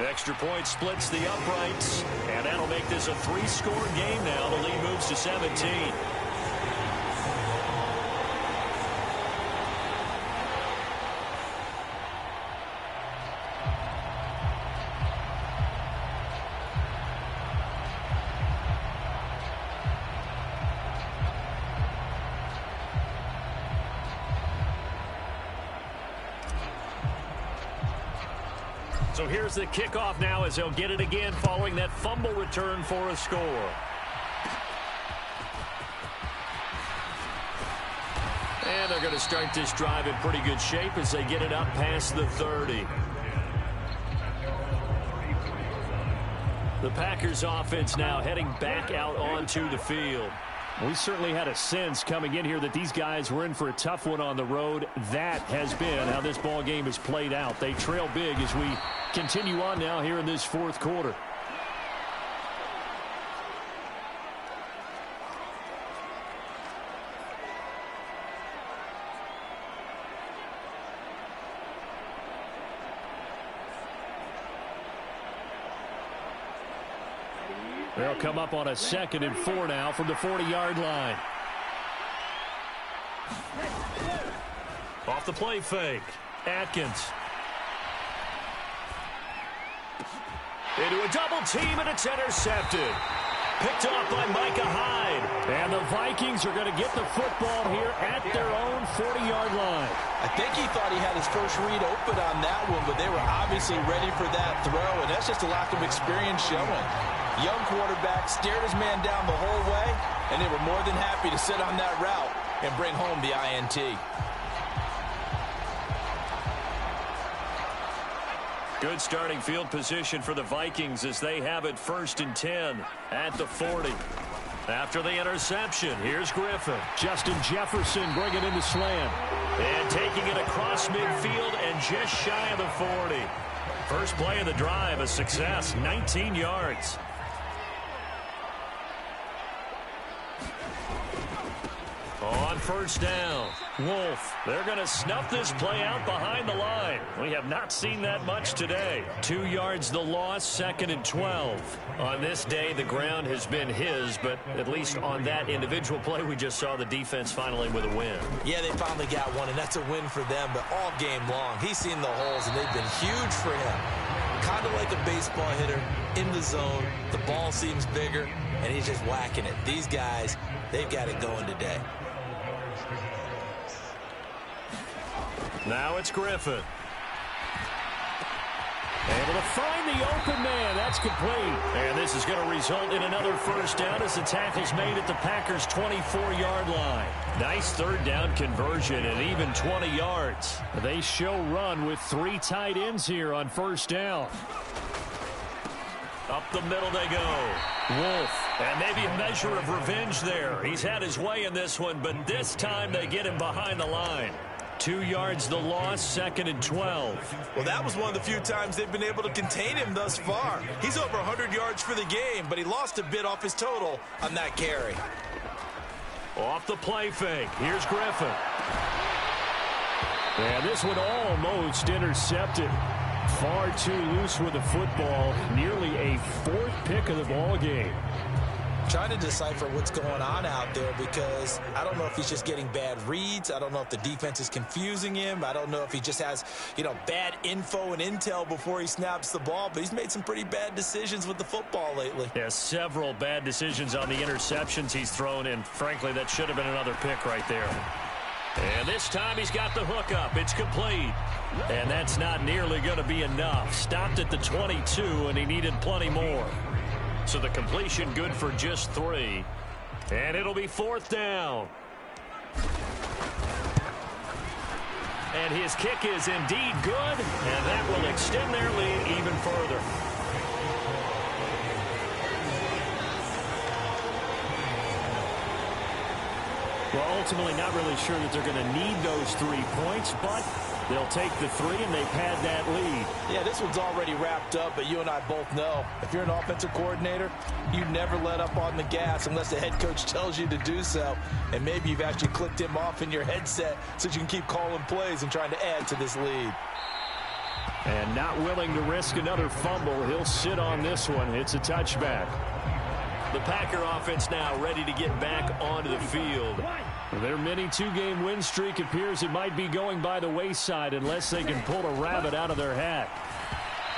Extra point splits the uprights, and that'll make this a 3-score game now. The lead moves to 17. So here's the kickoff now as they'll get it again following that fumble return for a score. And they're going to start this drive in pretty good shape as they get it up past the 30. The Packers offense now heading back out onto the field. We certainly had a sense coming in here that these guys were in for a tough one on the road. That has been how this ball game has played out. They trail big as we continue on now here in this fourth quarter. They'll come up on a 2nd and 4 now from the 40-yard line. Off the play fake. Atkins. Into a double team, and it's intercepted. Picked off by Micah Hyde. And the Vikings are going to get the football here at their own 40-yard line. I think he thought he had his first read open on that one, but they were obviously ready for that throw, and that's just a lack of experience showing. Young quarterback stared his man down the whole way, and they were more than happy to sit on that route and bring home the INT. Good starting field position for the Vikings as they have it 1st and 10 at the 40. After the interception, here's Griffin. Justin Jefferson bringing in the slant. And taking it across midfield and just shy of the 40. First play of the drive, a success, 19 yards. On 1st down, Wolf. They're going to snuff this play out behind the line. We have not seen that much today. 2 yards the loss, 2nd and 12. On this day, the ground has been his, but at least on that individual play, we just saw the defense finally with a win. Yeah, they finally got one, and that's a win for them, but all game long, he's seen the holes, and they've been huge for him. Kind of like a baseball hitter in the zone. The ball seems bigger, and he's just whacking it. These guys, they've got it going today. Now it's Griffin. Able to find the open man. That's complete. And this is going to result in another 1st down as the tackle's made at the Packers' 24-yard line. Nice 3rd down conversion and even 20 yards. They show run with 3 tight ends here on 1st down. Up the middle they go. Wolf. And maybe a measure of revenge there. He's had his way in this one, but this time they get him behind the line. 2 yards the loss, 2nd and 12. Well, that was one of the few times they've been able to contain him thus far. He's over 100 yards for the game, but he lost a bit off his total on that carry. Off the play fake. Here's Griffin. And this one almost intercepted. Far too loose with the football. Nearly a 4th pick of the ball game. Trying to decipher what's going on out there because I don't know if he's just getting bad reads. I don't know if the defense is confusing him. I don't know if he just has, bad info and intel before he snaps the ball. But he's made some pretty bad decisions with the football lately. Yeah, several bad decisions on the interceptions he's thrown, and frankly, that should have been another pick right there. And this time he's got the hook up. It's complete. And that's not nearly going to be enough. Stopped at the 22, and he needed plenty more. So the completion good for just 3. And it'll be 4th down. And his kick is indeed good, and that will extend their lead even further. Well, ultimately not really sure that they're going to need those 3 points, but they'll take the 3 and they've had that lead. Yeah, this one's already wrapped up, but you and I both know if you're an offensive coordinator, you never let up on the gas unless the head coach tells you to do so. And maybe you've actually clicked him off in your headset so you can keep calling plays and trying to add to this lead. And not willing to risk another fumble. He'll sit on this one. It's a touchback. The Packer offense now ready to get back onto the field. Their mini 2-game win streak appears it might be going by the wayside unless they can pull a rabbit out of their hat.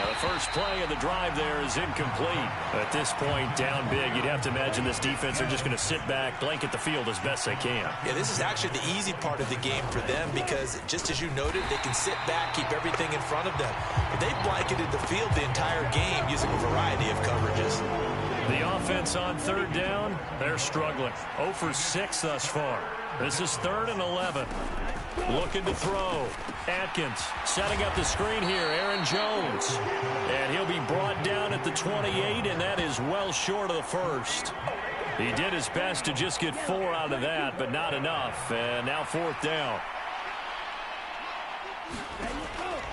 Now the first play of the drive there is incomplete. At this point, down big, you'd have to imagine this defense are just going to sit back, blanket the field as best they can. Yeah, this is actually the easy part of the game for them because, just as you noted, they can sit back, keep everything in front of them. But they've blanketed the field the entire game using a variety of coverages. The offense on 3rd down, they're struggling. 0 for 6 thus far. This is 3rd and 11. Looking to throw. Atkins setting up the screen here. Aaron Jones. And he'll be brought down at the 28, and that is well short of the first. He did his best to just get 4 out of that, but not enough. And now 4th down.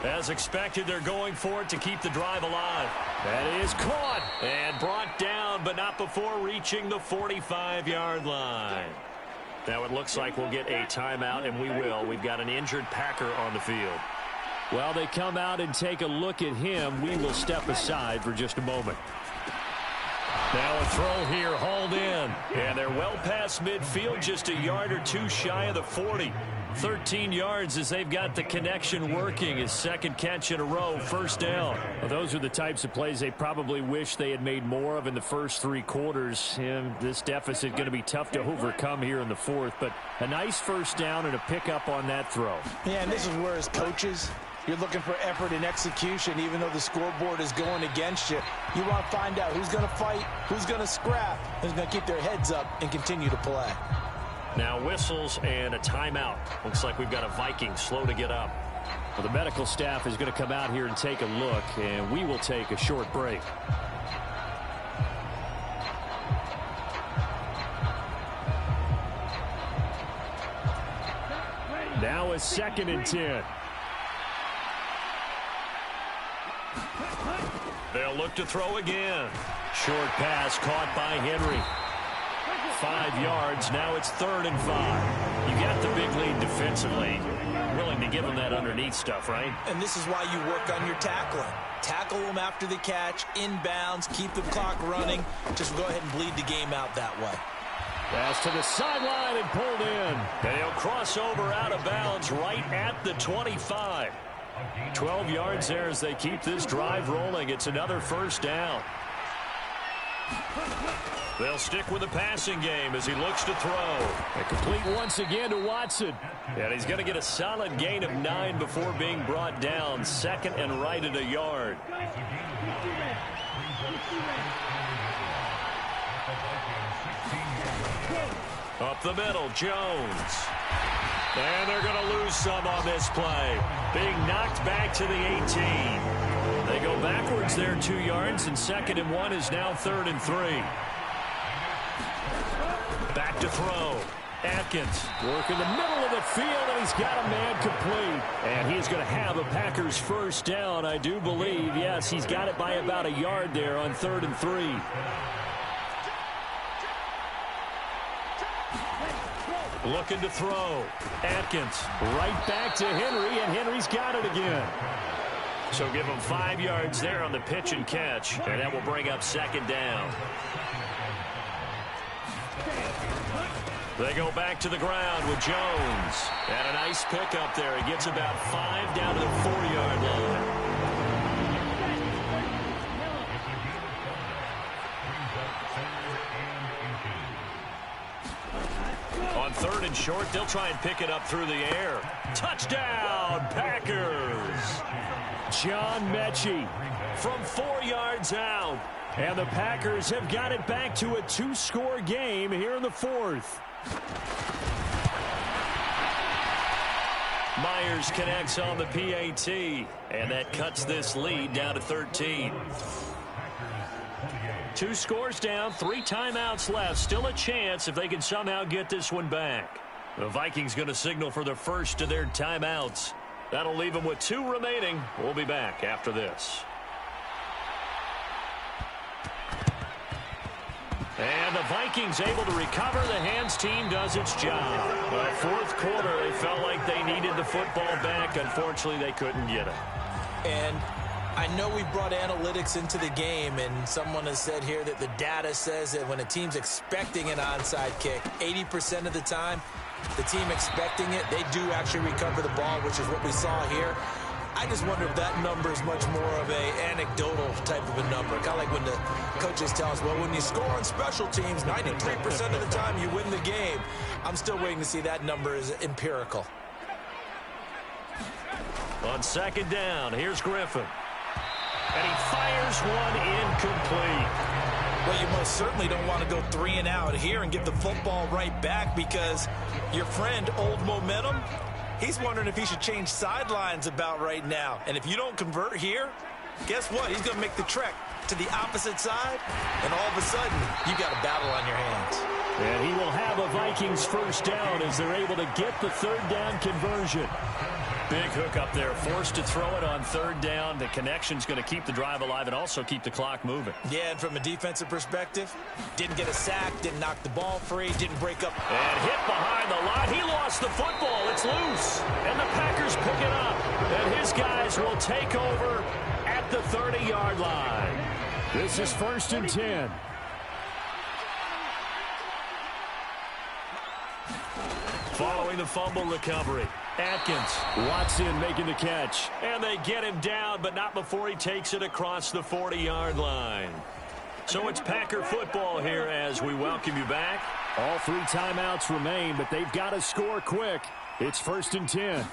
As expected, they're going for it to keep the drive alive. That is caught. And brought down, but not before reaching the 45-yard line. Now it looks like we'll get a timeout, and we will. We've got an injured Packer on the field. Well, they come out and take a look at him. We will step aside for just a moment. Now a throw here, hauled in. And they're well past midfield, just a yard or two shy of the 40. 13 yards as they've got the connection working. His second catch in a row, first down. Well, those are the types of plays they probably wish they had made more of in the first three quarters. And this deficit going to be tough to overcome here in the fourth. But a nice first down and a pickup on that throw. Yeah, and this is where as coaches, you're looking for effort and execution, even though the scoreboard is going against you. You want to find out who's going to fight, who's going to scrap, who's going to keep their heads up and continue to play. Now whistles and a timeout. Looks like we've got a Viking slow to get up. Well, the medical staff is going to come out here and take a look, and we will take a short break. Now a 2nd and 10. They'll look to throw again. Short pass caught by Henry. 5 yards. Now it's 3rd and 5. You got the big lead defensively. Willing to give them that underneath stuff, right? And this is why you work on your tackling. Tackle them after the catch, inbounds, keep the clock running. Just go ahead and bleed the game out that way. Pass to the sideline and pulled in. They'll cross over out of bounds right at the 25. 12 yards there as they keep this drive rolling. It's another first down. They'll stick with the passing game as he looks to throw. And complete once again to Watson. And he's going to get a solid gain of 9 before being brought down. 2nd and right at a yard. Up the middle, Jones. And they're going to lose some on this play. Being knocked back to the 18. They go backwards there 2 yards, and 2nd and 1 is now 3rd and 3. Back to throw. Atkins work in the middle of the field, and he's got a man complete. And he's going to have a Packers first down, I do believe. Yes, he's got it by about a yard there on 3rd and 3. Looking to throw. Atkins right back to Henry, and Henry's got it again. So give him 5 yards there on the pitch and catch, and that will bring up 2nd down. They go back to the ground with Jones. And a nice pick up there. He gets about 5 down to the 4-yard line. On 3rd and short, they'll try and pick it up through the air. Touchdown, Packers! John Mechie from 4 yards out. And the Packers have got it back to a 2-score game here in the 4th. Myers connects on the PAT, and that cuts this lead down to 13. 2 scores down, 3 timeouts left. Still a chance if they can somehow get this one back. The Vikings going to signal for the first of their timeouts. That'll leave them with 2 remaining. We'll be back after this. And the Vikings able to recover. The hands team does its job. The 4th quarter, they felt like they needed the football back. Unfortunately, they couldn't get it. And I know we brought analytics into the game, and someone has said here that the data says that when a team's expecting an onside kick, 80% of the time, the team expecting it, they do actually recover the ball, which is what we saw here. I just wonder if that number is much more of a anecdotal type of a number. Kind of like when the coaches tell us, well, when you score on special teams, 93% of the time you win the game. I'm still waiting to see that number is empirical. On 2nd down, here's Griffin. And he fires one incomplete. Well, you most certainly don't want to go 3 and out here and get the football right back, because your friend, Old Momentum, he's wondering if he should change sidelines about right now. And if you don't convert here, guess what? He's going to make the trek to the opposite side, and all of a sudden, you got a battle on your hands. And he will have a Vikings first down as they're able to get the 3rd down conversion. Big hook up there, forced to throw it on 3rd down. The connection's going to keep the drive alive and also keep the clock moving. Yeah, and from a defensive perspective, didn't get a sack, didn't knock the ball free, didn't break up. And hit behind the line. He lost the football. It's loose. And the Packers pick it up. And his guys will take over at the 30-yard line. This is 1st and 10. Following the fumble recovery, Atkins. Watson making the catch. And they get him down, but not before he takes it across the 40-yard line. So it's Packer football here as we welcome you back. All 3 timeouts remain, but they've got to score quick. It's 1st and 10.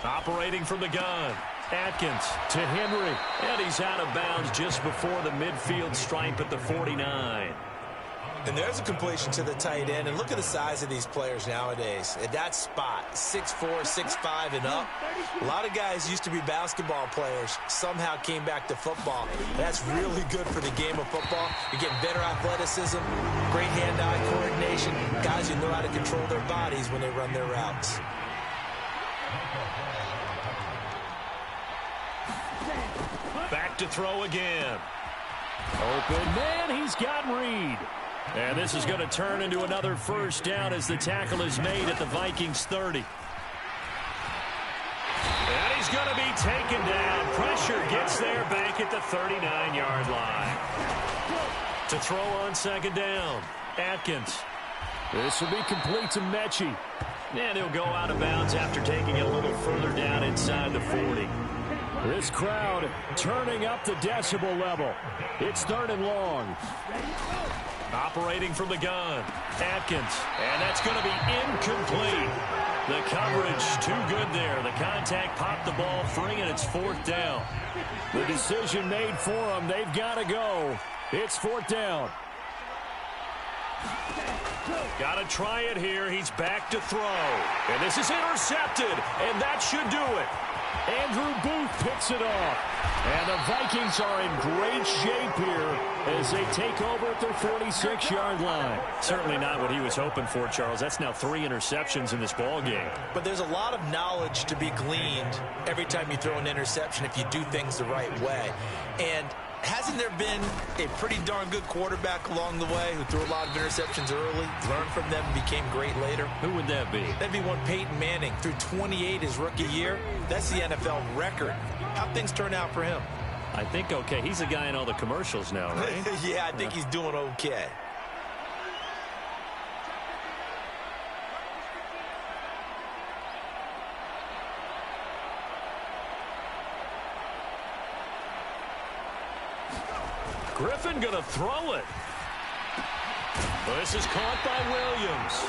Operating from the gun, Atkins To Henry. And he's out of bounds just before the midfield stripe at the 49. And there's a completion to the tight end. And look at the size of these players nowadays. At that spot, 6'4", 6'5", and up. A lot of guys used to be basketball players. Somehow came back to football. That's really good for the game of football. You're getting better athleticism, great hand-eye coordination. Guys who know how to control their bodies when they run their routes. Back to throw again. Open man, he's got Reed. And this is going to turn into another first down as the tackle is made at the Vikings 30. And he's going to be taken down. Pressure gets there back at the 39-yard line. To throw on 2nd down, Atkins. This will be complete to Mechie. And he'll go out of bounds after taking it a little further down inside the 40. This crowd turning up the decibel level. It's 3rd and long. Operating from the gun, Atkins. And that's going to be incomplete. The coverage too good there. The contact popped the ball free, and it's 4th down. The decision made for them. They've got to go. It's 4th down. Got to try it here. He's back to throw. And this is intercepted, and that should do it. Andrew Booth picks it off. And the Vikings are in great shape here as they take over at their 46-yard line. Certainly not what he was hoping for, Charles. That's now 3 interceptions in this ball game. But there's a lot of knowledge to be gleaned every time you throw an interception if you do things the right way. And hasn't there been a pretty darn good quarterback along the way who threw a lot of interceptions early, learned from them, and became great later? Who would that be? That'd be one Peyton Manning. Threw 28 his rookie year. That's the NFL record. How'd things turn out for him? I think okay. He's a guy in all the commercials now, right? Yeah, I think he's doing okay. Griffin going to throw it. This is caught by Williams.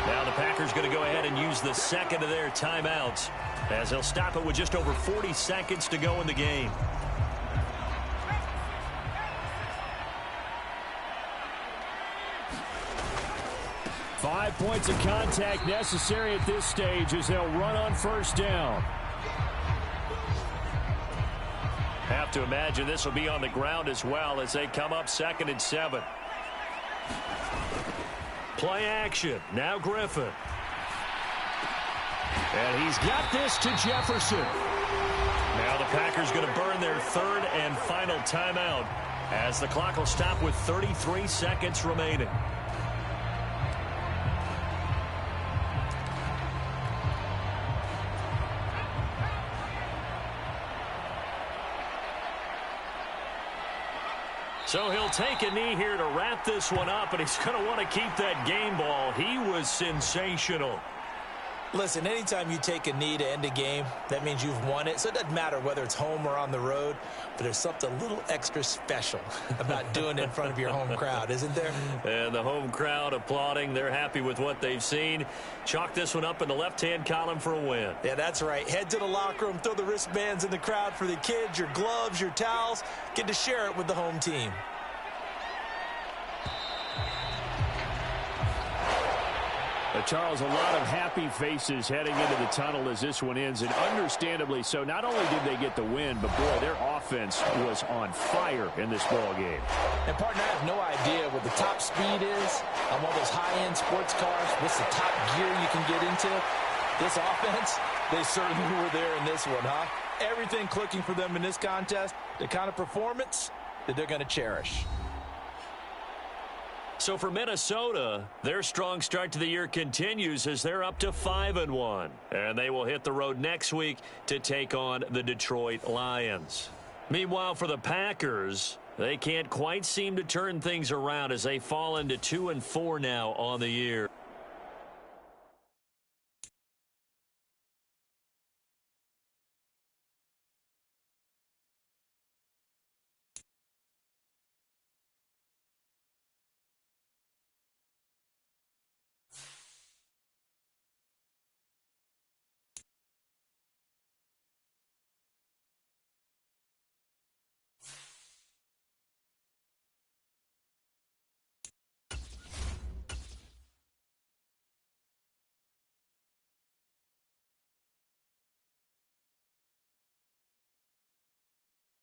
Now the Packers going to go ahead and use the 2nd of their timeouts as they'll stop it with just over 40 seconds to go in the game. Five points of contact necessary at this stage as they'll run on 1st down. Have to imagine this will be on the ground as well as they come up 2nd and 7. Play action. Now Griffin. And he's got this to Jefferson. Now the Packers going to burn their 3rd and final timeout as the clock will stop with 33 seconds remaining. So he'll take a knee here to wrap this one up, and he's going to want to keep that game ball. He was sensational. Listen, anytime you take a knee to end a game, that means you've won it. So it doesn't matter whether it's home or on the road, but there's something a little extra special about doing it in front of your home crowd, isn't there? And the home crowd applauding. They're happy with what they've seen. Chalk this one up in the left-hand column for a win. Yeah, that's right. Head to the locker room, throw the wristbands in the crowd for the kids, your gloves, your towels. Get to share it with the home team. Charles, a lot of happy faces heading into the tunnel as this one ends, and understandably so. Not only did they get the win, but boy, their offense was on fire in this ball game. And partner, I have no idea what the top speed is on one of those high-end sports cars. What's the top gear you can get into? This offense, they certainly were there in this one, huh? Everything clicking for them in this contest, the kind of performance that they're going to cherish. So for Minnesota, their strong start to the year continues as they're up to 5-1. And they will hit the road next week to take on the Detroit Lions. Meanwhile, for the Packers, they can't quite seem to turn things around as they fall into 2-4 now on the year.